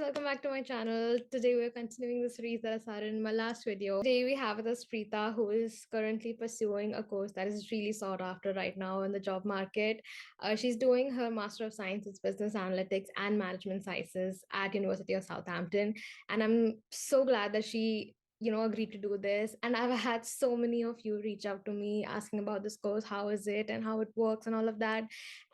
welcome back to my channel. Today we're continuing the series that I started in my last video. Today we have with us Preetha, who is currently pursuing a course that is really sought after right now in the job market. She's doing her Master of Science in Business Analytics and Management Sciences at University of Southampton, and I'm so glad that she agreed to do this. And I've had so many of you reach out to me asking about this course, how is it and how it works and all of that,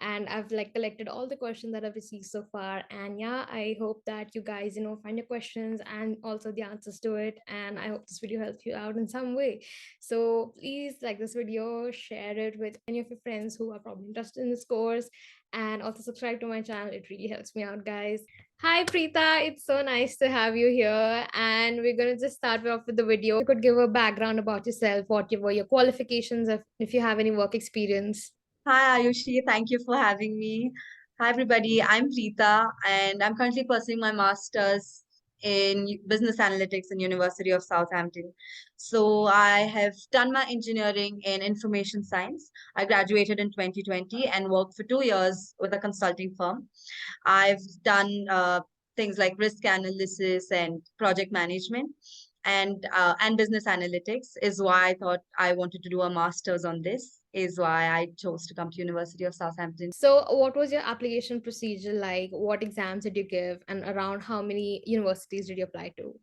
and I've collected all the questions that I've received so far. And yeah, I hope that you guys find your questions and also the answers to it, and I hope this video helps you out in some way. So please like this video, share it with any of your friends who are probably interested in this course, and also subscribe to my channel. It really helps me out, guys. Hi Preetha, it's so nice to have you here, and we're going to just start off with the video. You could give a background about yourself, what were your qualifications, if you have any work experience. Hi, Ayushi. Thank you for having me. Hi, everybody. I'm Preetha, and I'm currently pursuing my master's in business analytics in University of Southampton. So I have done my engineering in information science. I graduated in 2020 and worked for 2 years with a consulting firm. I've done things like risk analysis and project management and business analytics is why I thought I wanted to do a master's on this, is why I chose to come to University of Southampton. So, what was your application procedure like? What exams did you give, and around how many universities did you apply to?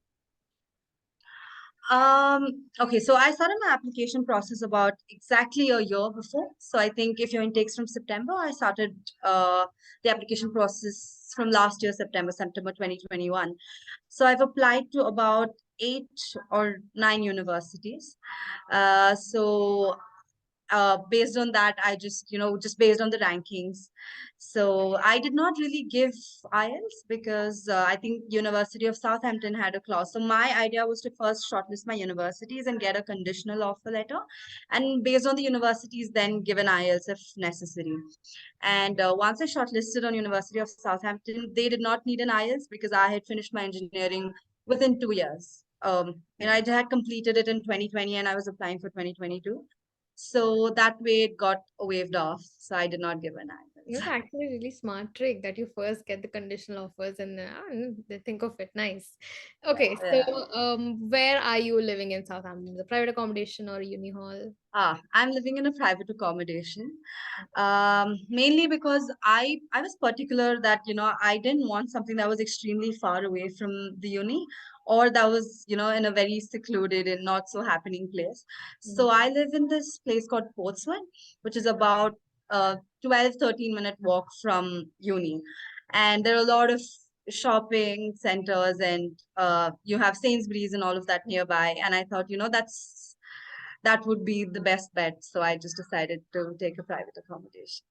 Okay, so I started my application process about exactly a year before. So I think if your intake's from September, I started the application process from last year, September 2021. So I've applied to about 8 or 9 universities. So based on that, I just based on the rankings. So I did not really give IELTS because I think University of Southampton had a clause. So my idea was to first shortlist my universities and get a conditional offer letter, and based on the universities, then give an IELTS if necessary. And once I shortlisted on University of Southampton, they did not need an IELTS because I had finished my engineering within 2 years. I had completed it in 2020 and I was applying for 2022. So that way it got waived off. So I did not give an It's IELTS. actually a really smart trick that you first get the conditional offers and they think of it. Nice. Okay, so Yeah. where are you living in Southampton? The private accommodation or a uni hall? I'm living in a private accommodation. Mainly because I was particular that I didn't want something that was extremely far away from the uni, or that was in a very secluded and not so happening place. So I live in this place called Portsmouth, which is about 12-13 minute walk from uni, and there are a lot of shopping centers, and you have Sainsbury's and all of that nearby. And I thought that would be the best bet. So I just decided to take a private accommodation.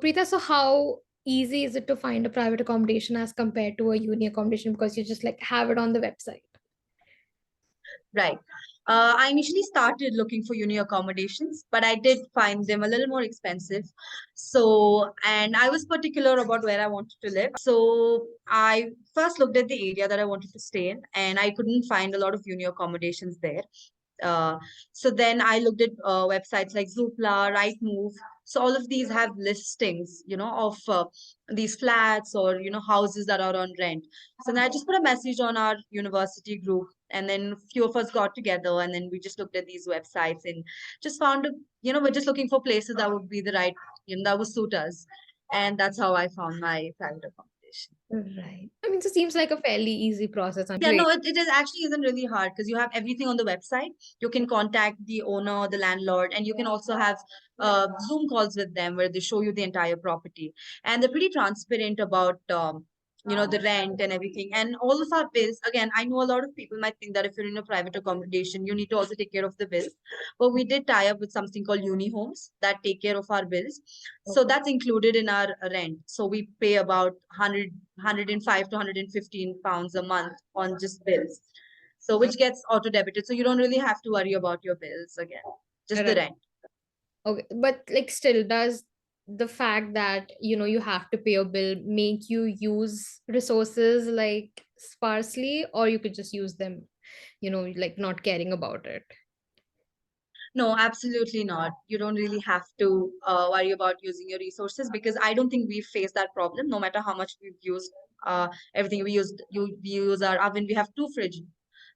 Preetha, so how easy is it to find a private accommodation as compared to a uni accommodation, because you just have it on the website? Right. I initially started looking for uni accommodations, but I did find them a little more expensive. And I was particular about where I wanted to live. So I first looked at the area that I wanted to stay in, and I couldn't find a lot of uni accommodations there. Uh, so then I looked at websites like Zoopla, Rightmove. So all of these have listings, of these flats or houses that are on rent. So then I just put a message on our university group, and then a few of us got together, and then we just looked at these websites and just found, we're just looking for places that would be the right, that would suit us, and that's how I found my private accommodation. Right. I mean, it seems like a fairly easy process. Yeah, Great. no, it is actually isn't really hard because you have everything on the website. You can contact the owner, the landlord, and you can also have Zoom calls with them where they show you the entire property. And they're pretty transparent about the rent and everything. And all of our bills, again, I know a lot of people might think that if you're in a private accommodation, you need to also take care of the bills. But we did tie up with something called uni homes that take care of our bills. So that's included in our rent. So we pay about 105 to 115 pounds a month on just bills. So which gets auto debited. So you don't really have to worry about your bills again, just the Right. rent. Okay, but still, does the fact that you have to pay a bill make you use resources sparsely, or you could just use them, not caring about it? No, absolutely not. You don't really have to worry about using your resources, because I don't think we've faced that problem. No matter how much we've used everything, we use our oven. We have two fridges,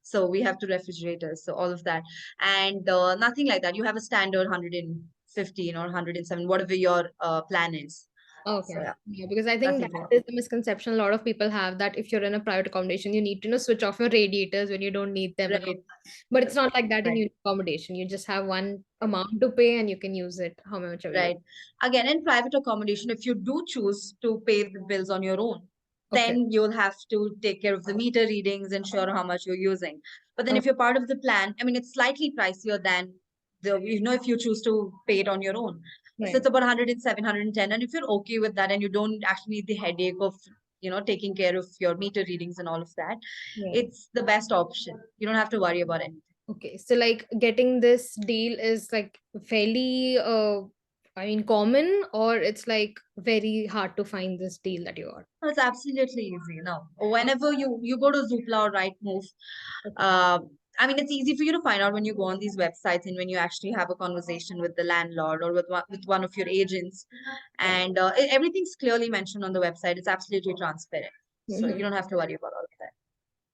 so we have two refrigerators, so all of that, and nothing like that. You have a standard 115 or 107, whatever your plan is. So Okay. yeah, Yeah, because I think nothing that to is worry. the misconception a lot of people have, that if you're in a private accommodation, you need to switch off your radiators when you don't need them and all. Right, But it's not like that in right, unit accommodation. You just have one amount to pay and you can use it how much ever you. right. Again, in private accommodation, if you do choose to pay the bills on your own, Okay. then you'll have to take care of the meter readings, ensure how much you're using. But then Oh, if you're part of the plan, I mean, it's slightly pricier than if you choose to pay it on your own. So right. it's about 107, 110. And if you're okay with that and you don't actually need the headache of, taking care of your meter readings and all of that, Right. it's the best option. You don't have to worry about anything. Okay. So like getting this deal is like fairly I mean common, or it's like very hard to find this deal that you got. No, it's absolutely easy. No, whenever you go to Zoopla or Rightmove, uh, I mean, it's easy for you to find out when you go on these websites and when you actually have a conversation with the landlord or with one of your agents, Right. and everything's clearly mentioned on the website. It's absolutely transparent, so you Mhm. don't have to worry about all of that.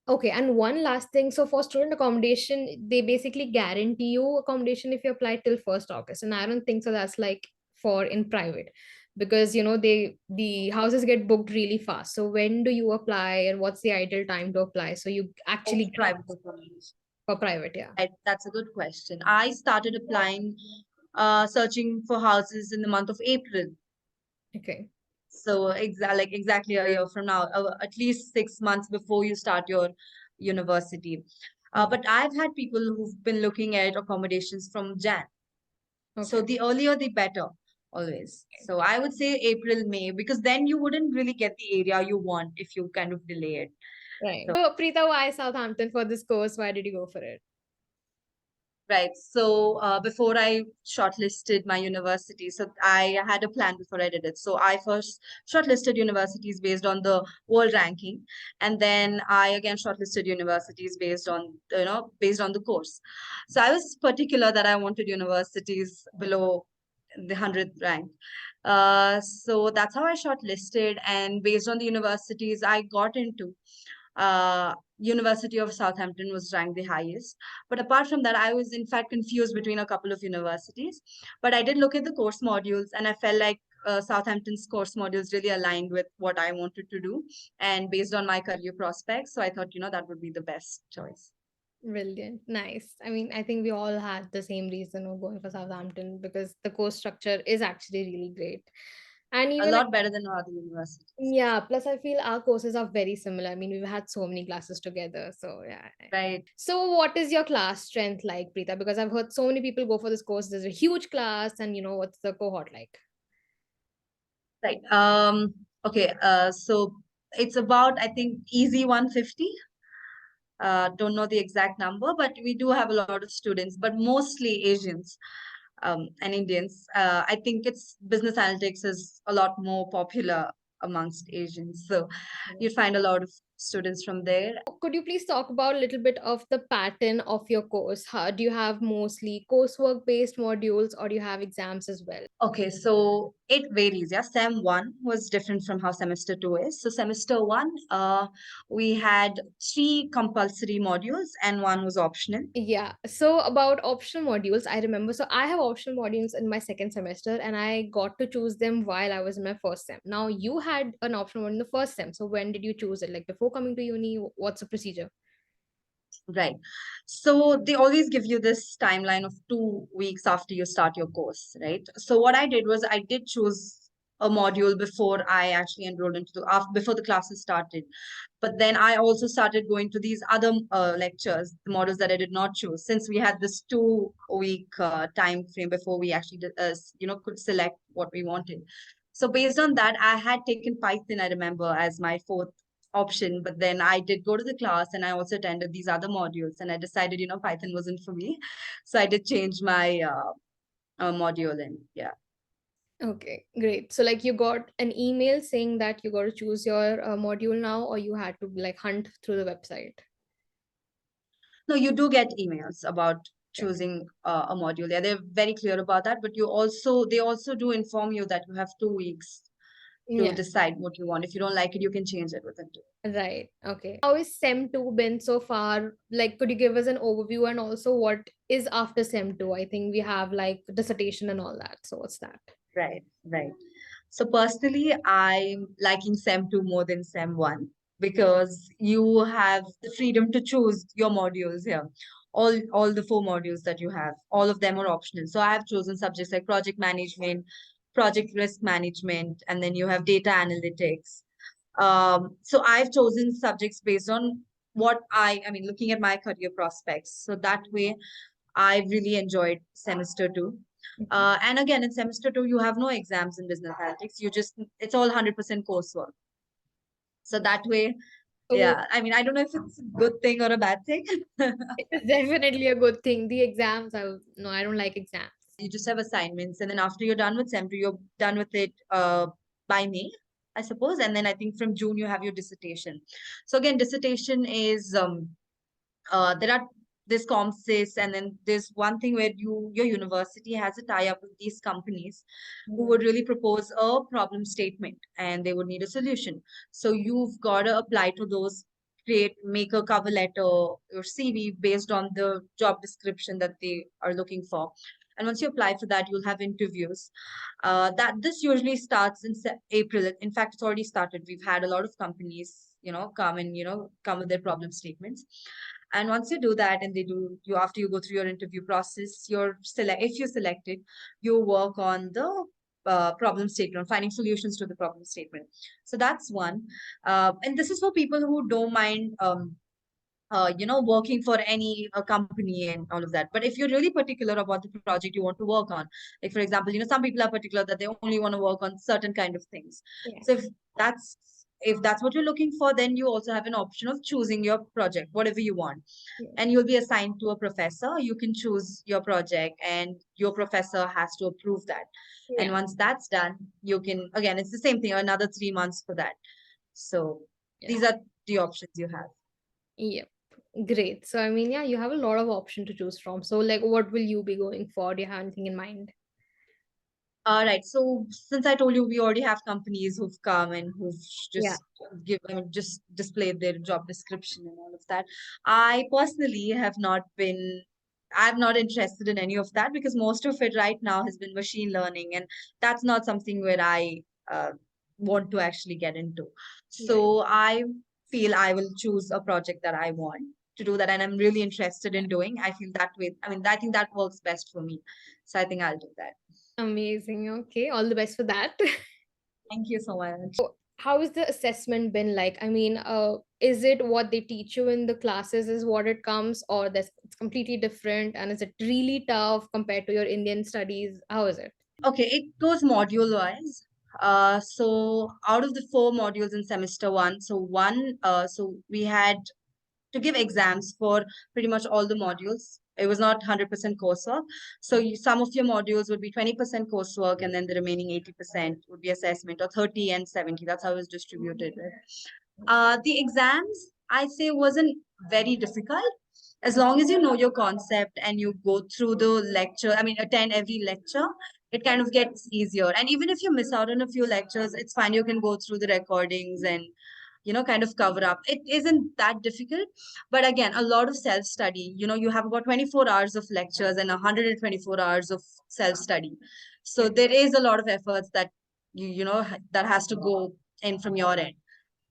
Okay, and one last thing. So for student accommodation, they basically guarantee you accommodation if you apply till 1st August. And I don't think so that's like for in private, because the houses get booked really fast. So when do you apply and what's the ideal time to apply? So you Of actually get private accommodation. for private, yeah. That's a good question. I started applying, searching for houses in the month of April. Okay. So exactly a year from now, at least 6 months before you start your university. Okay. But I've had people who've been looking at accommodations from Jan. So Okay. the earlier the better, always. So I would say April, May, because then you wouldn't really get the area you want if you kind of delay it. Right. So So Preetha, why Southampton for this course? Why did you go for it? right. So before I shortlisted my university, so I had a plan before I did it. So I first shortlisted universities based on the world ranking, and then I again shortlisted universities based on the course. So I was particular that I wanted universities below the 100th rank. So that's how I shortlisted, and based on the universities I got into, University of Southampton was ranked the highest. But apart from that, I was in fact confused between a couple of universities. But I did look at the course modules, and I felt like Southampton's course modules really aligned with what I wanted to do, and based on my career prospects. So I thought, that would be the best choice. Brilliant. Nice. I mean, I think we all had the same reason of going for Southampton because the course structure is actually really great. And A even lot better than other universities. yeah, plus I feel our courses are very similar. I mean, we've had so many classes together. So yeah. Right. So what is your class strength like, Preetha? Because I've heard so many people go for this course. There's a huge class, and what's the cohort like? Right. Okay. So it's about, I think, easy 150. Don't know the exact number, but we do have a lot of students, but mostly Asians and Indians. I think it's business analytics is a lot more popular amongst Asians. So you find a lot of students from there. Could you please talk about a little bit of the pattern of your course? How do you have mostly coursework based modules, or do you have exams as well? Okay, so it varies. Yeah, Sem 1 was different from how semester 2 is. So semester 1, we had three compulsory modules and one was optional. Yeah. So about optional modules, I remember. So I have optional modules in my second semester, and I got to choose them while I was in my first sem. Now you had an optional one in the first sem. So when did you choose it? Like before coming to uni, what's the procedure? Right. So they always give you this timeline of 2 weeks after you start your course, right? So what I did was I did choose a module before I actually enrolled into before the classes started. But then I also started going to these other lectures, the models that I did not choose, since we had this 2 week time frame before we actually could select what we wanted. So based on that, I had taken Python, I remember, as my fourth option, but then I did go to the class and I also attended these other modules, and I decided, Python wasn't for me. So I did change my module, and yeah. Okay, great. So like you got an email saying that you got to choose your module now, or you had to like hunt through the website? No, you do get emails about choosing a module. Yeah, they're very clear about that. But they also do inform you that you have 2 weeks to Yeah. decide what you want. If you don't like it, you can change it within 2. Right. Okay. How is SEM 2 been so far? Like, could you give us an overview, and also what is after SEM 2? I think we have like dissertation and all that. So what's that? Right, right. So personally, I'm liking SEM 2 more than SEM 1 because you have the freedom to choose your modules here. All the 4 modules that you have, all of them are optional. So I have chosen subjects like project management, project risk management, and then you have data analytics. So I've chosen subjects based on I mean, looking at my career prospects. So that way, I really enjoyed semester 2. Mhm. And again, in semester 2, you have no exams in business analytics. It's all 100% coursework. So that way, So yeah, I mean, I don't know if it's a good thing or a bad thing. it's definitely a good thing. The exams, no, I don't like exams. You just have assignments, and then after you're done with sem 2, you're done with it by May, I suppose. And then I think from June, you have your dissertation. So again, dissertation is there are this ComSys, and then there's one thing where your university has a tie up with these companies who Mm. would really propose a problem statement and they would need a solution. So you've got to apply to those, make a cover letter or CV based on the job description that they are looking for. And once you apply for that, you'll have interviews. That this usually starts in April. In fact, it's already started. We've had a lot of companies, come and come with their problem statements. And once you do that, and they do you after you go through your interview process, if you're selected, you work on the problem statement, finding solutions to the problem statement. So that's one. And this is for people who don't mind working for any company and all of that. But if you're really particular about the project you want to work on, like for example, some people are particular that they only want to work on certain kind of things. Yeah. So that's if that's what you're looking for, then you also have an option of choosing your project, whatever you want. Yeah. And you'll be assigned to a professor. You can choose your project, and your professor has to approve that. And Yeah. once that's done, you can, again, it's the same thing, another 3 months for that. So Yeah. these are the options you have. Yep. Great. So I mean, yeah, you have a lot of option to choose from. So like, what will you be going for? Do you have anything in mind? All right. So since I told you we already have companies who've come and who've Yeah. just displayed their job description and all of that, I personally I'm not interested in any of that because most of it right now has been machine learning, and that's not something where I want to actually get into. Right. So I feel I will choose a project that I want to do that and I'm really interested in doing. I feel that way. I mean, I think that works best for me. So I think I'll do that. Amazing. Okay. All the best for that. Thank you so much. How has the assessment been like? I mean, is it what they teach you in the classes is what it comes, or it's completely different? And is it really tough compared to your Indian studies? How is it? Okay, it goes module wise. So out of the 4 modules in semester 1, so we had to give exams for pretty much all the modules. It was not 100% coursework. So some of your modules would be 20% coursework, and then the remaining 80% would be assessment, or 30 and 70. That's how it was distributed. The exams, I say, wasn't very difficult. As long as you know your concept and you go through the lecture, I mean, attend every lecture, it kind of gets easier. And even if you miss out on a few lectures, it's fine. You can go through the recordings and kind of cover up. It isn't that difficult. But again, a lot of self study. You have about 24 hours of lectures and 124 hours of self study. So Yeah. there is a lot of efforts that that has to go in from your end.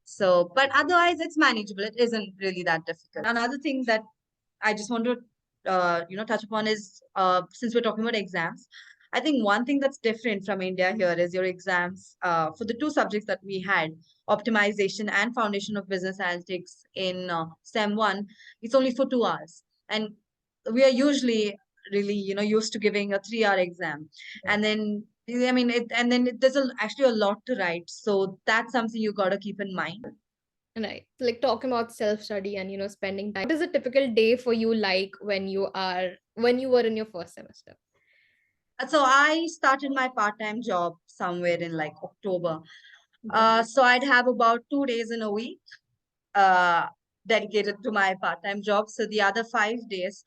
So, but otherwise, it's manageable. It isn't really that difficult. Another thing that I just want to, touch upon is since we're talking about exams, I think one thing that's different from India here is your exams for the 2 subjects that we had, optimization and foundation of business analytics in SEM 1, it's only for 2 hours. And we are usually really, used to giving a 3-hour exam. And then, I mean, there's actually a lot to write. So that's something you got to keep in mind. Right. Like talking about self-study and spending time. What is a typical day for you like when you were in your first semester? So I started my part-time job somewhere in like October. Okay. So I'd have about 2 days in a week uh, dedicated to my part-time job. So the other 5 days,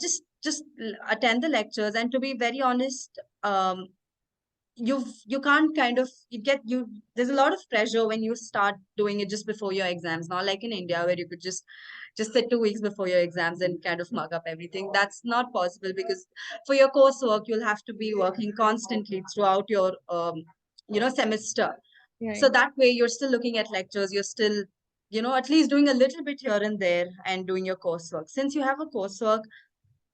just just attend the lectures. And to be very honest, you can't kind of you get you there's a lot of pressure when you start doing it just before your exams, not like in India where you could just sit 2 weeks before your exams and kind of mug up everything. That's not possible, because for your coursework you'll have to be working constantly throughout your semester. So Right. that way you're still looking at lectures, you're still at least doing a little bit here and there and doing your coursework. Since you have a coursework,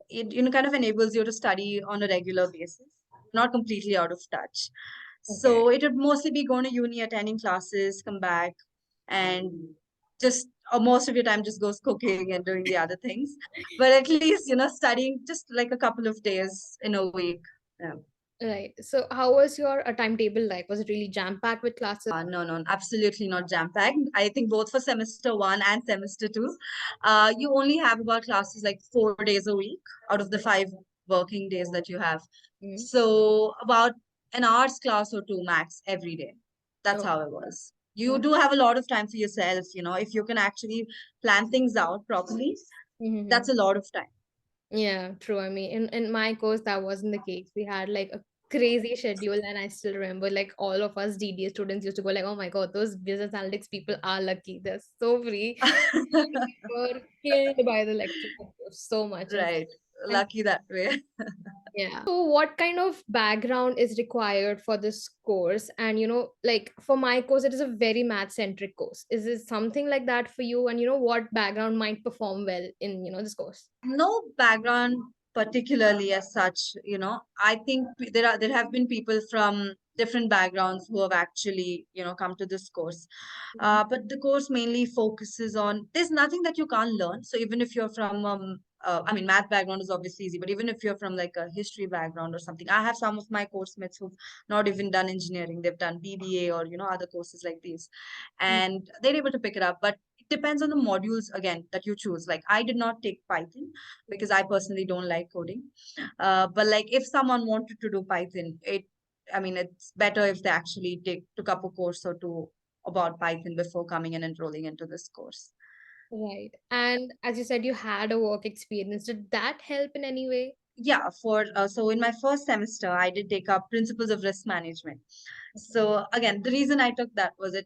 it kind of enables you to study on a regular basis, not completely out of touch. Okay. So it would mostly be going to uni, attending classes, come back, and just most of your time just goes cooking and doing the other things. But at least studying just like a couple of days in a week. Yeah. Right. So how was your timetable like? Was it really jam-packed with classes? No, no, absolutely not jam-packed. I think both for semester one and semester two, you only have about classes like 4 days a week out of the 5 working days that you have. Mhm. So about an hour's class or two max every day. That's Oh, how it was. You oh. do have a lot of time for yourself, if you can actually plan things out properly, Mm-hmm. that's a lot of time. Yeah, true. I mean, in my course, that wasn't the case. We had like a crazy schedule, and I still remember like all of us DDA students used to go like, "Oh my God, those business analytics people are lucky. They're so free." We were killed by the lecture so much, Right. and Lucky that way. yeah. So what kind of background is required for this course? And like for my course, it is a very math-centric course. Is it something like that for you? And what background might perform well in, this course? No background particularly as such. I think there have been people from different backgrounds who have actually come to this course. But the course mainly focuses on, there's nothing that you can't learn. So even if you're from I mean, math background is obviously easy, but even if you're from like a history background or something, I have some of my course mates who've not even done engineering, they've done BBA or other courses like these, and they're able to pick it up. But it depends on the modules again that you choose. Like, I did not take Python because I personally don't like coding. But like, if someone wanted to do Python, I mean, it's better if they actually took up a course or two about Python before coming and enrolling into this course. Right. And as you said, you had a work experience. Did that help in any way? Yeah, so in my first semester, I did take up principles of risk management. So again, the reason I took that was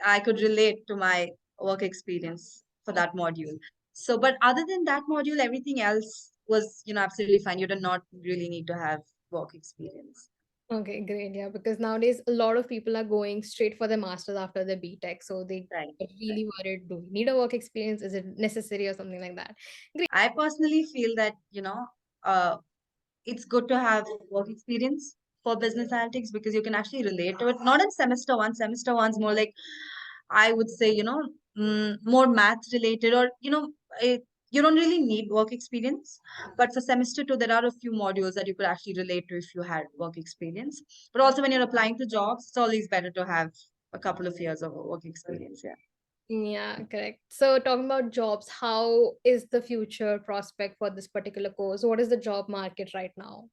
I could relate to my work experience for that module. So, but other than that module, everything else was, absolutely fine. You do not really need to have work experience. Okay, great. Yeah, because nowadays a lot of people are going straight for their masters after their BTech. So they Right. get really worried, do we need a work experience? Is it necessary or something like that? Great. I personally feel that, it's good to have work experience for business analytics because you can actually relate to it. Not in semester one. Semester one's more like, I would say, more math related, or, you don't really need work experience. But for semester two, there are a few modules that you could actually relate to if you had work experience. But also, when you're applying to jobs, it's always better to have a couple of years of work experience. Yeah. Yeah, correct. So talking about jobs, how is the future prospect for this particular course? What is the job market right now,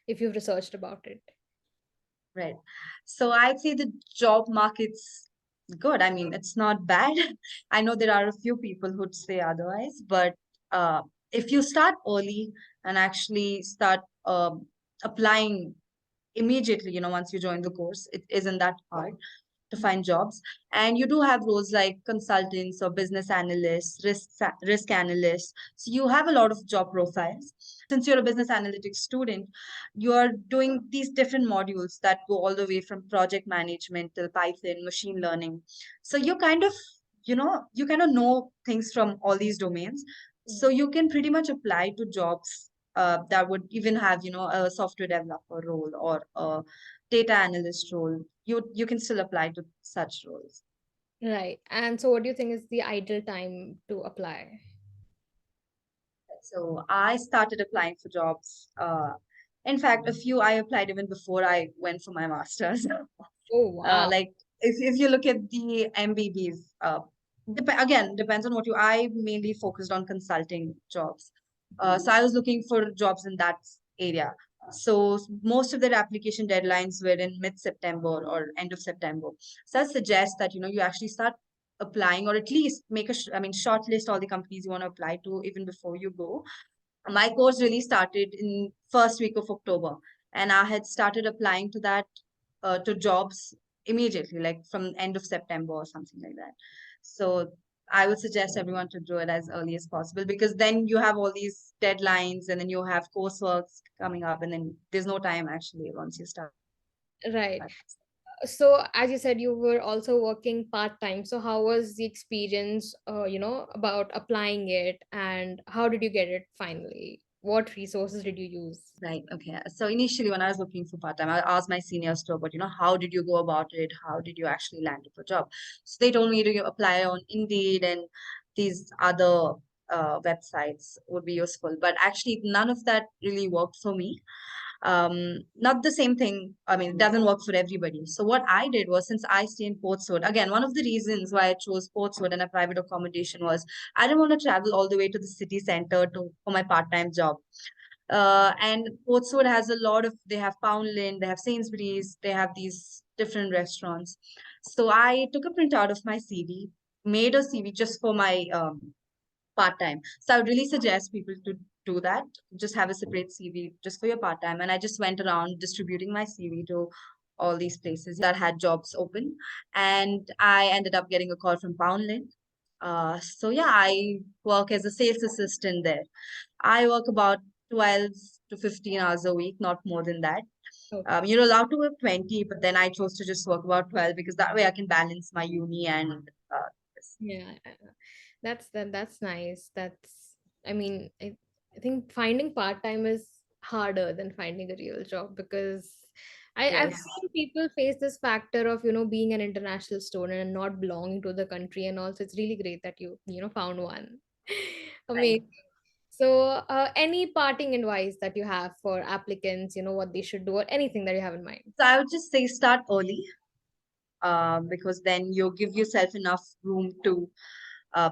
if you've researched about it? Right. So I'd say the job market's good. I mean, it's not bad. I know there are a few people who'd say otherwise, but if you start early and actually start applying immediately, once you join the course, it isn't that hard to find jobs. And you do have roles like consultants or business analysts, risk analysts. So you have a lot of job profiles. Since you're a business analytics student, you're doing these different modules that go all the way from project management till Python, machine learning. So you kind of know things from all these domains. So you can pretty much apply to jobs that would even have, a software developer role or a data analyst role. You can still apply to such roles. Right. And so what do you think is the ideal time to apply? So I started applying for jobs. In fact, a few I applied even before I went for my master's. Oh, wow. Like, if you look at the MBBs, again, depends on what I mainly focused on consulting jobs. So I was looking for jobs in that area. So most of their application deadlines were in mid-September or end of September. So I suggest that, you actually start applying, or at least make I mean, shortlist all the companies you want to apply to even before you go. My course really started in first week of October, and I had started applying to that to jobs immediately, like from end of September or something like that. So I would suggest everyone to do it as early as possible, because then you have all these deadlines and then you have coursework coming up, and then there's no time actually once you start. Right. So as you said, you were also working part-time. So how was the experience, about applying it, and how did you get it finally? What resources did you use? Right. Okay. So initially, when I was looking for part time, I asked my seniors to about, how did you go about it? How did you actually land a job? So they told me to apply on Indeed and these other websites would be useful. But actually, none of that really worked for me. Not the same thing. I mean, it doesn't work for everybody. So what I did was, since I stay in Portswood, again, one of the reasons why I chose Portswood and a private accommodation was I didn't want to travel all the way to the city center for my part-time job. And Portswood has a lot of, they have Poundland, they have Sainsbury's, they have these different restaurants. So I took a printout of my CV, made a CV just for my part time. So I would really suggest people to do that. Just have a separate CV just for your part time. And I just went around distributing my CV to all these places that had jobs open. And I ended up getting a call from Poundland. So yeah, I work as a sales assistant there. I work about 12 to 15 hours a week, not more than that. Okay. You're allowed to work 20, but then I chose to just work about 12 because that way I can balance my uni and this. Yeah, that's nice. I mean, I think finding part-time is harder than finding a real job, because I've Yes, seen people face this factor of, being an international student and not belonging to the country. And also it's really great that you found one. right. Amazing. So, any parting advice that you have for applicants, what they should do, or anything that you have in mind? So I would just say start early, because then you give yourself enough room to uh,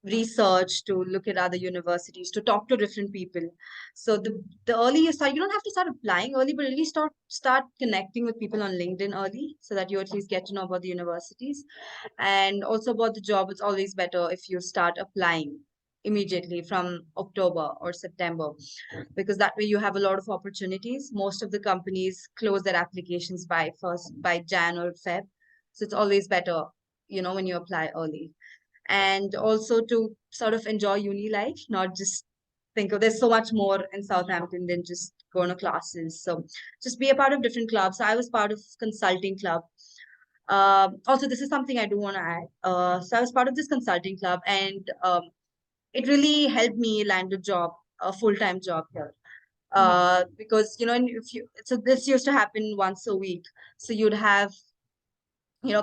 research, to look at other universities, to talk to different people. So the early you start, you don't have to start applying early, but really start connecting with people on LinkedIn early, so that you at least get to know about the universities. And also about the job, it's always better if you start applying immediately from October or September, because that way you have a lot of opportunities. Most of the companies close their applications by Jan or Feb. So it's always better, when you apply early. And also to sort of enjoy uni life, not just think of, there's so much more in Southampton than just going to classes. So just be a part of different clubs. So I was part of consulting club. Also, this is something I do want to add. So I was part of this consulting club, and it really helped me land a job, a full-time job here. Because if you so this used to happen once a week, so you'd have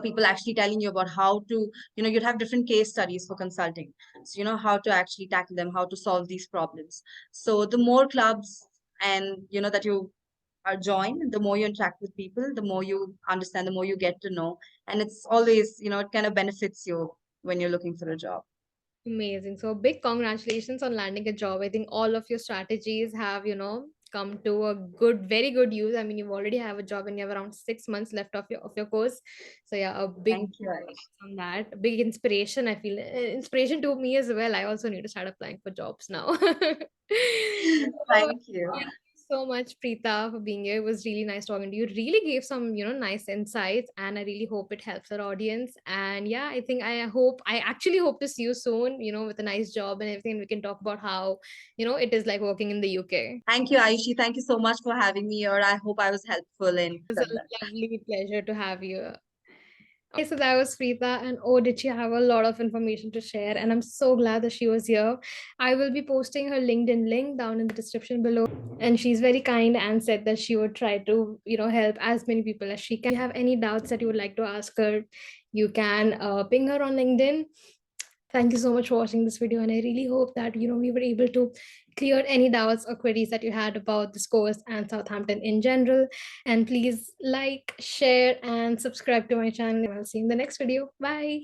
people actually telling you about how to, you'd have different case studies for consulting, so how to actually tackle them, how to solve these problems. So the more clubs and that you are joined, the more you interact with people, the more you understand, the more you get to know, and it's always, it kind of benefits you when you're looking for a job. Amazing. So big congratulations on landing a job. I think all of your strategies have, come to a very good use. I mean, you already have a job and you have around 6 months left of your course. So yeah, a big Thank you, Aish. on that. A big inspiration. I feel inspiration to me as well. I also need to start applying for jobs now. So, Thank you. thank you so much, Preetha, for being here. It was really nice talking to you. Really gave some, nice insights, and I really hope it helps our audience. And yeah, I actually hope to see you soon, with a nice job and everything. We can talk about how, it is like working in the UK. Thank you, Aishi. Thank you so much for having me here. I hope I was helpful in It was that. a lovely pleasure to have you. Okay, so that was Preetha, and oh, did she have a lot of information to share? And I'm so glad that she was here. I will be posting her LinkedIn link down in the description below. And she's very kind and said that she would try to, help as many people as she can. If you have any doubts that you would like to ask her, you can ping her on LinkedIn. Thank you so much for watching this video, and I really hope that we were able to clear any doubts or queries that you had about this course and Southampton in general. And please like, share, and subscribe to my channel. I'll see you in the next video. Bye.